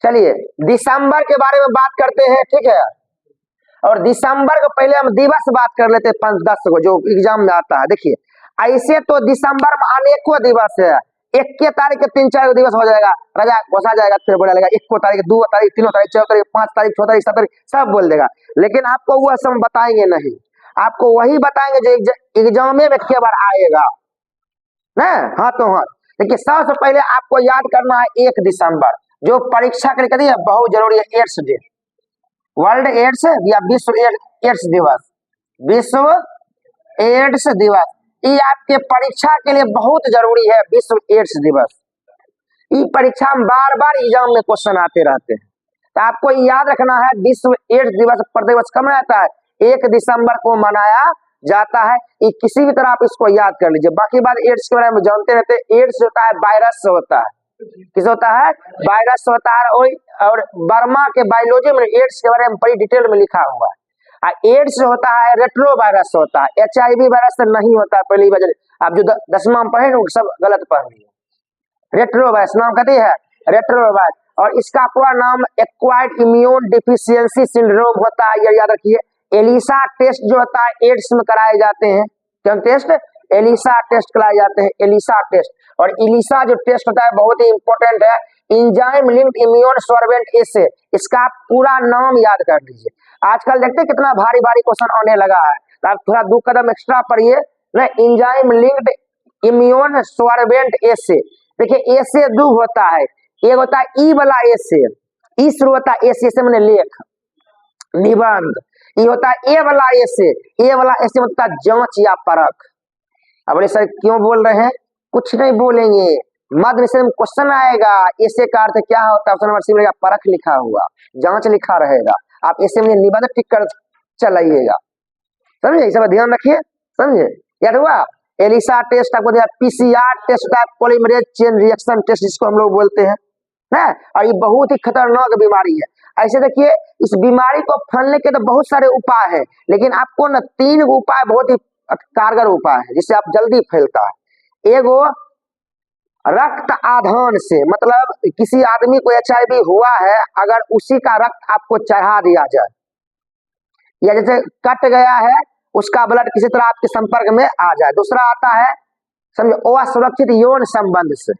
चलिए दिसंबर के बारे में बात करते हैं, ठीक है। और दिसंबर के पहले हम दिवस बात कर लेते हैं 5-10 को जो एग्जाम में आता है। देखिए ऐसे तो दिसंबर में अनेकों दिवस है, 1 तारीख के 3-4 दिवस हो जाएगा, राजा घोषा जाएगा, फिर बोला लगेगा 1 तारीख, 2 तारीख, 3 तारीख, 4 तारीख, 5 तारीख, 6 तारीख, 7 तारीख सब बोल देगा। लेकिन आपको वह सब बताएंगे नहीं, आपको वही बताएंगे जो एग्जाम में कई बार आएगा ना। हाँ तो हाँ, देखिए सबसे पहले आपको याद करना है 1 दिसंबर जो परीक्षा के लिए कहती है बहुत जरूरी है, एड्स डे, वर्ल्ड एड्स या विश्व एड्स दिवस, विश्व एड्स दिवस, ये आपके परीक्षा के लिए बहुत जरूरी है। विश्व एड्स दिवस, ये परीक्षा में बार बार एग्जाम में क्वेश्चन आते रहते हैं, तो आपको याद रखना है विश्व एड्स दिवस प्रतिवर्ष कब मनाता है, 1 दिसंबर को मनाया जाता है। ये किसी भी तरह आप इसको याद कर लीजिए। बाकी बात एड्स के बारे में जानते रहते हैं। एड्स होता है वायरस से होता है, किस होता है, वायरस होता है। और बर्मा के बायोलॉजी में एड्स के बारे में बड़ी डिटेल में लिखा हुआ है। एड्स होता है रेट्रो वायरस होता है, HIV वायरस से नहीं होता है। पहली वजह आप जो 10वां में पढ़े वो सब गलत पढ़ लिए। रेट्रो वायरस नाम कहती है, रेट्रो वायरस, और इसका पूरा नाम एक्वायर्ड इम्यून डिफिशियंसी सिंड्रोम होता है, ये याद रखिए। एलिसा टेस्ट जो होता है एड्स में कराए जाते हैं, क्या टेस्ट, एलिसा टेस्ट कराए जाते हैं, एलिसा टेस्ट। और एलिसा जो टेस्ट होता है बहुत ही इंपॉर्टेंट है, एंजाइम लिंक्ड इम्यून सॉर्बेंट एसे, इसका पूरा नाम याद कर लीजिए। आजकल देखते हैं कितना भारी भारी क्वेश्चन आने लगा है, तो आप थोड़ा 2 कदम एक्स्ट्रा पढ़िए ना। एंजाइम लिंक्ड इम्यून सॉर्बेंट एसे, देखिए एसे 2 होता है, एक होता है ई वाला एसे, ई शुरू होता है एसे से मैंने लेख निबंध, ये होता है ए वाला एसे, ए वाला एसे होता है जांच या परख। अब बोले सर क्यों बोल रहे हैं, कुछ नहीं बोलेंगे, मध्य निषेध में क्वेश्चन आएगा, ऐसे का अर्थ क्या होता है, ऑप्शन नंबर सी में परख लिखा हुआ, जांच लिखा रहेगा, आप ऐसे में निबंध टिक कर चलाइएगा, समझे, सब ध्यान रखिए, समझे, याद हुआ। एलिसा टेस्ट आपको दिया, PCR टेस्ट होता है, पॉलीमरेज चेन रिएक्शन टेस्ट जिसको हम लोग बोलते हैं ना। और ये बहुत ही खतरनाक बीमारी है। ऐसे देखिए इस बीमारी को फैलने के तो बहुत सारे उपाय हैं, लेकिन आपको न 3 उपाय बहुत ही कारगर उपाय है जिससे आप जल्दी फैलता है। एगो रक्त आधान से, मतलब किसी आदमी को HIV हुआ है, अगर उसी का रक्त आपको चढ़ा दिया जाए, या जैसे कट गया है उसका ब्लड किसी तरह आपके संपर्क में आ जाए। दूसरा आता है समझो असुरक्षित यौन संबंध से,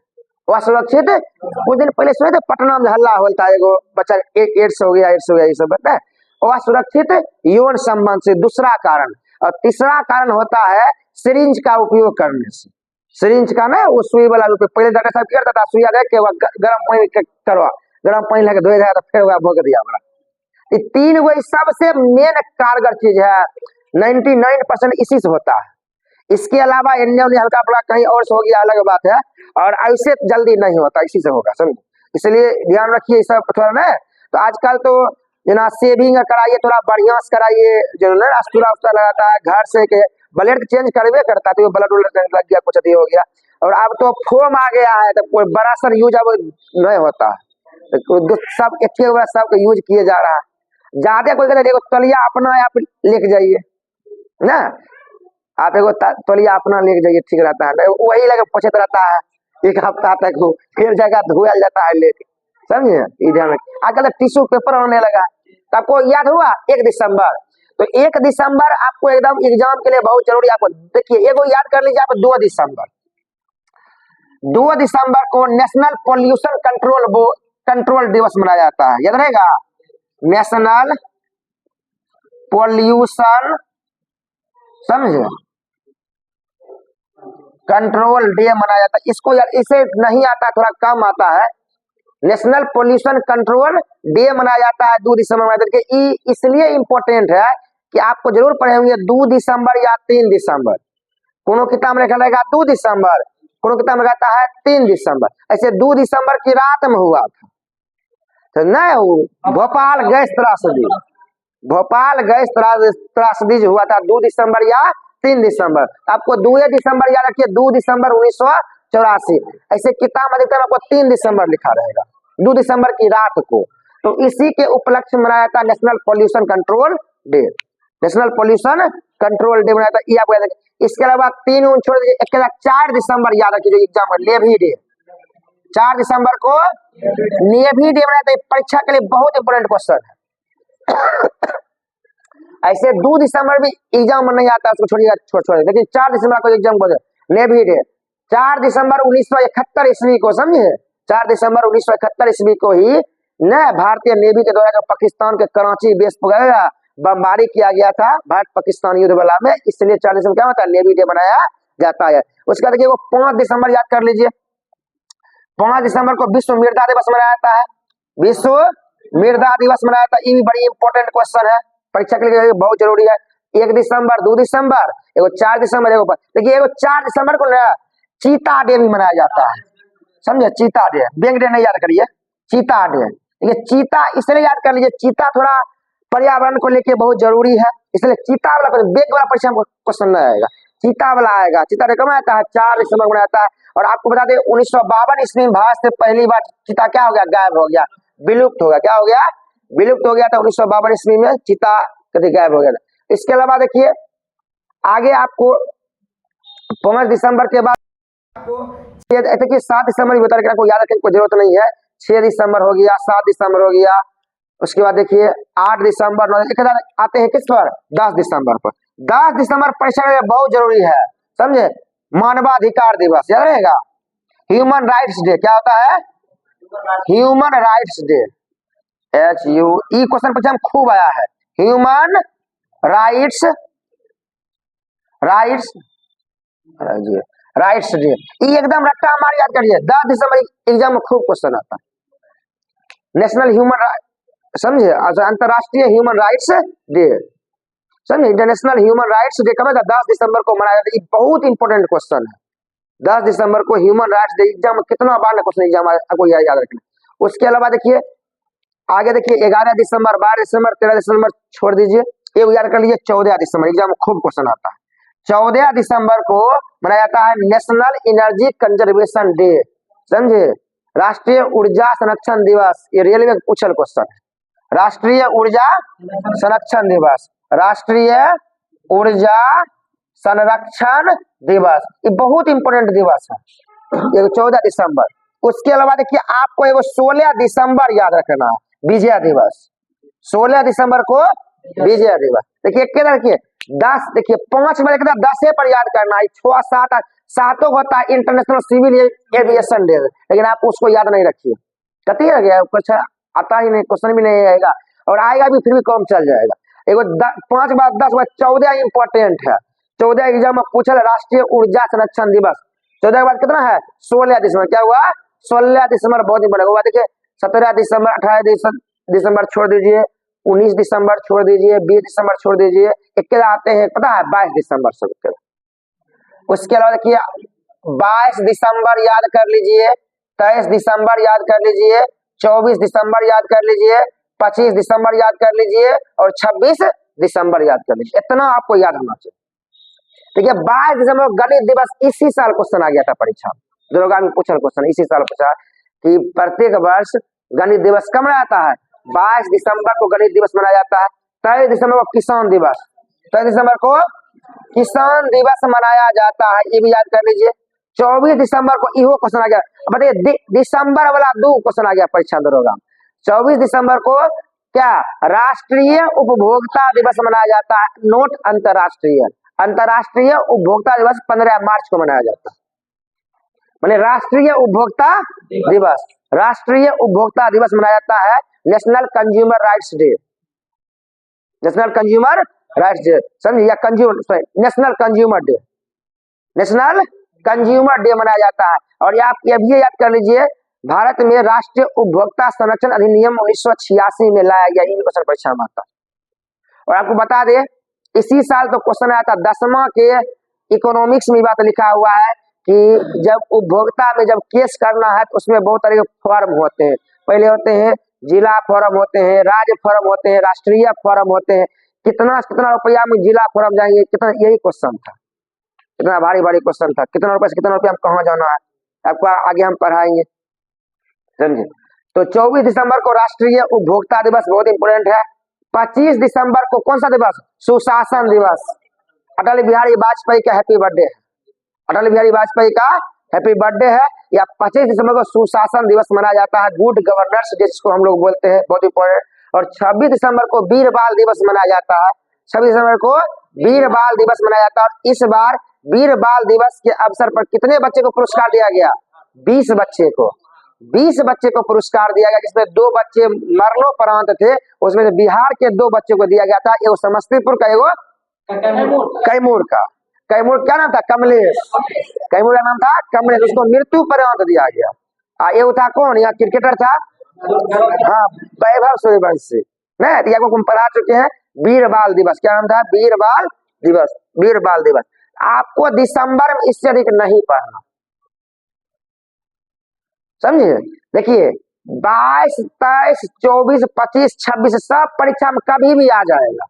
असुरक्षित, कुछ दिन पहले सुने थे पटना में हल्ला होता है, एगो बच्चा एड्स हो गया, एड्स हो गया, ये सब पता है, असुरक्षित यौन संबंध से दूसरा कारण। और तीसरा कारण होता है सिरिंज का उपयोग करने से, सिरिंज का ना वो सुई वाला रूप, पहले डॉक्टर साहब क्या करता था, सुइया दे के गर्म पानी करवा, गर्म पानी लेके धोए जाएगा तो फिर भोग दिया बड़ा। ये 3 गो सबसे मेन कारगर चीज है, 99% इसी से होता है। इसके अलावा अन्य हल्का फुल्का कहीं और से हो गया अलग बात है, और ऐसे जल्दी नहीं होता, इसी से होगा, समझे, इसलिए ध्यान रखिए सब थोड़ा ना। तो आजकल तो जना सेविंग कराइए, थोड़ा बढ़िया से कराइए, जो ना अस्तुरा उस्तरा लगाता है घर से के ब्लड चेंज करवे करता है, तो ब्लड लग गया कुछ अधिक हो गया। और अब तो फोम आ गया है, तो कोई बड़ा सर यूज अब नहीं होता है, तो सब एक बार सबका यूज किए जा रहा है। ज्यादा कोई कहते देखो तलिया अपना आप लेके जाइए ना, आप एगो तलिया अपना लेके जाइए, ठीक रहता है, वही लगे पहुंचत रहता है 1 हफ्ता तक, फिर जगह धोया जाता है लेके, समझे। इधर आजकल टिश्यू पेपर होने लगा, तो आपको याद हुआ 1 दिसंबर, तो 1 दिसंबर आपको एकदम एग्जाम के लिए बहुत जरूरी। आपको देखिए एगो याद कर लीजिए, आप 2 दिसंबर, 2 दिसंबर को नेशनल पोल्यूशन कंट्रोल दिवस मनाया जाता है, याद रहेगा, नेशनल पोल्यूशन समझे कंट्रोल डे मनाया जाता है। इसको यार इसे नहीं आता, थोड़ा कम आता है, नेशनल पोल्यूशन कंट्रोल डे मनाया जाता है 2 दिसंबर के। इसलिए इम्पोर्टेंट है कि आपको जरूर पढ़े होंगे 2 दिसंबर या 3 दिसंबर, कोनो किताब में लिखा रहेगा 2 दिसंबर, कोनो किताब में कहता है 3 दिसंबर। ऐसे 2 दिसंबर की रात में हुआ था, तो नहीं भोपाल गैस त्रासदी, भोपाल गैस त्रासदी जो हुआ था 2 दिसंबर या 3 दिसंबर, आपको 2 दिसंबर याद रखिए, 2 दिसंबर 1984। ऐसे किताब अधिकतर आपको 3 दिसंबर लिखा रहेगा, 2 दिसंबर की रात को। तो इसी के उपलक्ष्य मनाया जाता है national pollution control day, national pollution control day मनाया जाता है, ये आपको याद रखिए। इसके अलावा 3 छोड़ दीजिए, 4 दिसंबर याद रखिए जो एग्जाम है, लेवी डे, 4 दिसंबर को नेवी डे मनाया जाता है। परीक्षा के लिए बहुत इंपोर्टेंट क्वेश्चन है। ऐसे 2 दिसंबर भी एग्जाम में नहीं आता, उसको छोड़िएगा, छोड़ लेकिन 4 दिसंबर को एग्जाम को नेवी डे 4 दिसंबर 1971 ईस्वी को, समझे 4 दिसंबर 1971 ईस्वी को ही न भारतीय नेवी के द्वारा पाकिस्तान के कराची बेस पर बमबारी किया गया था भारत पाकिस्तान युद्ध वाला में, इसलिए 4 दिसंबर क्या होता है नेवी डे मनाया जाता है। उसके बाद देखिए वो 5 दिसंबर याद कर लीजिए, 5 दिसंबर को विश्व मृदा दिवस मनाया जाता है। विश्व मृदा दिवस मनाया जाता है, ये भी बड़ी इंपॉर्टेंट क्वेश्चन है, परीक्षा के लिए बहुत जरूरी है। 1 दिसंबर 2 दिसंबर एगो 4 दिसंबर एगो देखिए एगो 4 दिसंबर को चीता डे भी मनाया जाता है, समझे चीता डे, बैंक डे नहीं याद करिए, चीता डे। देखिए चीता इसलिए याद कर लीजिए, चीता थोड़ा पर्यावरण को लेके बहुत जरूरी है, इसलिए चीता वाला बैंक वाला परीक्षा में क्वेश्चन नहीं आएगा, चीता वाला आएगा। चीता डे कब आता है 4 दिसंबर को आता है। और आपको बता दें 1952 ईस्वी में भारत से पहली बार चीता क्या हो गया, गायब हो गया, विलुप्त हो गया, क्या हो गया, विलुप्त हो गया था 1952 ईस्वी में, चीता कभी गायब हो गया था। इसके अलावा देखिए आगे आपको 5 दिसंबर के बाद आपको 7 दिसंबर बता रहे, आपको याद रखने की जरूरत नहीं है। 6 दिसंबर हो गया, 7 दिसंबर हो गया, उसके बाद देखिए 8 दिसंबर आते हैं किस पर 10 दिसंबर पर। 10 दिसंबर परीक्षा में बहुत जरूरी है, समझे मानवाधिकार दिवस याद रहेगा, ह्यूमन राइट्स डे, क्या होता है human rights day, HUE question परीक्षा में खूब आया है, ह्यूमन राइट्स डे, ये एकदम रट्टा हमारे याद करिए, 10 दिसंबर एग्जाम में खूब क्वेश्चन आता है। नेशनल ह्यूमन समझे, अंतरराष्ट्रीय ह्यूमन राइट्स डे, समझे इंटरनेशनल ह्यूमन राइट्स डे कब है 10 दिसंबर को मनाया जाता है, ये बहुत इंपॉर्टेंट क्वेश्चन है। 10 दिसंबर को ह्यूमन राइट्स डे, एग्जाम में कितना बार क्वेश्चन एग्जाम आपको याद रखना। उसके अलावा देखिए आगे देखिए 11 दिसंबर 12 दिसंबर 13 दिसंबर छोड़ दीजिए, ये याद कर लीजिए 14 दिसंबर एग्जाम में खूब क्वेश्चन आता है। 14 दिसंबर को मनाया जाता है नेशनल एनर्जी कंजर्वेशन डे, समझे राष्ट्रीय ऊर्जा संरक्षण दिवस, ये रेलवे में पूछल क्वेश्चन है, राष्ट्रीय ऊर्जा संरक्षण दिवस, राष्ट्रीय ऊर्जा संरक्षण दिवस, ये बहुत इंपोर्टेंट दिवस है, ये 14 दिसंबर। उसके अलावा देखिए आपको एगो 16 दिसंबर याद रखना है, विजय दिवस, 16 दिसंबर को विजय दिवस। देखिए क्या देखिए 10 देखिए 5 बजे के 10 पर याद करना है, 6 7 सातों को होता है इंटरनेशनल सिविल एविएशन डे, लेकिन आप उसको याद नहीं रखिए, कती है गया कुछ आता ही नहीं, क्वेश्चन भी नहीं आएगा, और आएगा भी फिर भी कम चल जाएगा। एगो 5 के बाद 10 के बाद 14 इंपॉर्टेंट है, 14 एग्जाम में पूछल राष्ट्रीय ऊर्जा संरक्षण दिवस। 14 के बाद कितना है 16 दिसंबर, क्या हुआ 16 दिसंबर बहुत इंपॉर्टेंट हुआ। देखिए 17 दिसंबर 18 दिसंबर छोड़ दीजिए, 19 दिसंबर छोड़ दीजिए, 20 दिसंबर छोड़ दीजिए, एक आते हैं पता है 22 दिसंबर से। उसके अलावा देखिए 22 दिसंबर याद कर लीजिए, 23 दिसंबर याद कर लीजिए, 24 दिसंबर याद कर लीजिए, 25 दिसंबर याद कर लीजिए और 26 दिसंबर याद कर लीजिए, इतना आपको याद होना चाहिए। देखिए 22 दिसंबर गणित दिवस इसी साल क्वेश्चन आ गया था परीक्षा में, दरोगा में पूछा क्वेश्चन इसी साल पूछा कि प्रत्येक वर्ष गणित दिवस कब मनाया जाता है, 22 दिसंबर को गणित दिवस मनाया जाता है। 23 दिसंबर को किसान दिवस, 23 दिसंबर को किसान दिवस मनाया जाता है, ये भी याद कर लीजिए। 24 दिसंबर को इहो क्वेश्चन आ गया, बताइए दिसंबर वाला 2 क्वेश्चन आ गया परीक्षा दरोगा। 24 दिसंबर को क्या राष्ट्रीय उपभोक्ता दिवस मनाया जाता है, नोट अंतरराष्ट्रीय उपभोक्ता दिवस 15 मार्च को मनाया जाता है, माने राष्ट्रीय उपभोक्ता दिवस, राष्ट्रीय उपभोक्ता दिवस मनाया जाता है। National consumer rights day, national consumer rights day समझिए, या consumer national consumer day, national consumer day मनाया जाता है। और आप ये भी याद कर लीजिए भारत में राष्ट्रीय उपभोक्ता संरक्षण अधिनियम 1986 में लाया गया, ये क्वेश्चन परीक्षा में आता है। और आपको बता दें इसी साल तो क्वेश्चन आया था 10वां के इकोनॉमिक्स में बात लिखा हुआ है कि जब उपभोक्ता में जब केस करना है तो उसमें बहुत तरह के फॉर्म होते हैं, पहले होते हैं जिला फॉर्म होते हैं, राज्य फॉर्म होते हैं, राष्ट्रीय फॉर्म होते हैं, कितना रुपया में जिला फॉर्म जाएंगे, कितना, यही क्वेश्चन था, कितना भारी क्वेश्चन था, कितना रुपए से कितना रुपया हम कहाँ जाना है, आपको आगे हम पढ़ाएंगे, समझे। तो 24 दिसंबर को राष्ट्रीय उपभोक्ता दिवस बहुत इंपोर्टेंट है। 25 दिसंबर को कौन सा दिवस, सुशासन दिवस, अटल बिहारी वाजपेयी का हैप्पी बर्थडे है, अटल बिहारी वाजपेयी का हैप्पी बर्थडे है, या 25 दिसंबर को सुशासन दिवस मनाया जाता है, गुड गवर्नेंस जिसको हम लोग बोलते हैं, बहुत इंपॉर्टेंट। और 26 दिसंबर को वीर बाल दिवस मनाया जाता है, 26 दिसंबर को वीर बाल दिवस मनाया जाता है। और इस बार वीर बाल दिवस के अवसर पर कितने बच्चे को पुरस्कार दिया गया? 20 बच्चे को, 20 बच्चे को पुरस्कार दिया गया, जिसमें 2 बच्चे मरणोपरांत थे। उसमें से बिहार के 2 बच्चों को दिया गया था, एगो समस्तीपुर का, एगो कैमूर का। कैमूर क्या नाम था? कमलेश। कैमूर का नाम था कमलेश, उसको मृत्यु पर्यंत दिया गया। ये था कौन? यहाँ क्रिकेटर था, हाँ, वैभव सूर्यवंशी। नहीं या को पढ़ा चुके हैं। वीर बाल दिवस, क्या नाम था? वीर बाल दिवस, वीर बाल दिवस। आपको दिसंबर में इससे अधिक नहीं पढ़ना, समझिए। देखिए 22, 23, 24, 25, 26 सब परीक्षा में कभी भी आ जाएगा।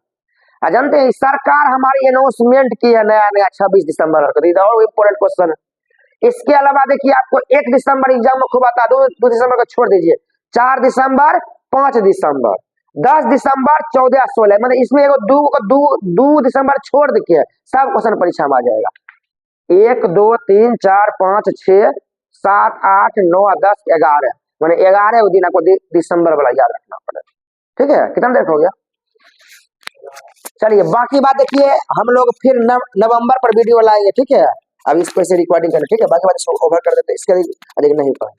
जानते हैं सरकार हमारी अनाउंसमेंट की है नया नया 26 दिसंबर को, और इम्पोर्टेंट क्वेश्चन है। इसके अलावा देखिए आपको 1 दिसंबर एग्जाम में खूब आता है, 2 दिसंबर को छोड़ दीजिए, 4 दिसंबर, 5 दिसंबर, 10 दिसंबर, 14, 16, मतलब इसमें एगो 2 दिसंबर छोड़ देखिए सब क्वेश्चन परीक्षा में आ जाएगा। 1, 2, 3, 4, 5, 6, 7, 8, 9, 10, 11, मैंने 11 दिन आपको दिसंबर वाला याद रखना पड़ेगा। ठीक है, कितना देर हो गया? चलिए बाकी बात देखिए, हम लोग फिर नवंबर पर वीडियो लाएंगे, ठीक है। अब इस पर से रिकॉर्डिंग करना, ठीक है। बाकी बात इसको ओवर कर देते, इसके अधिक नहीं पाए।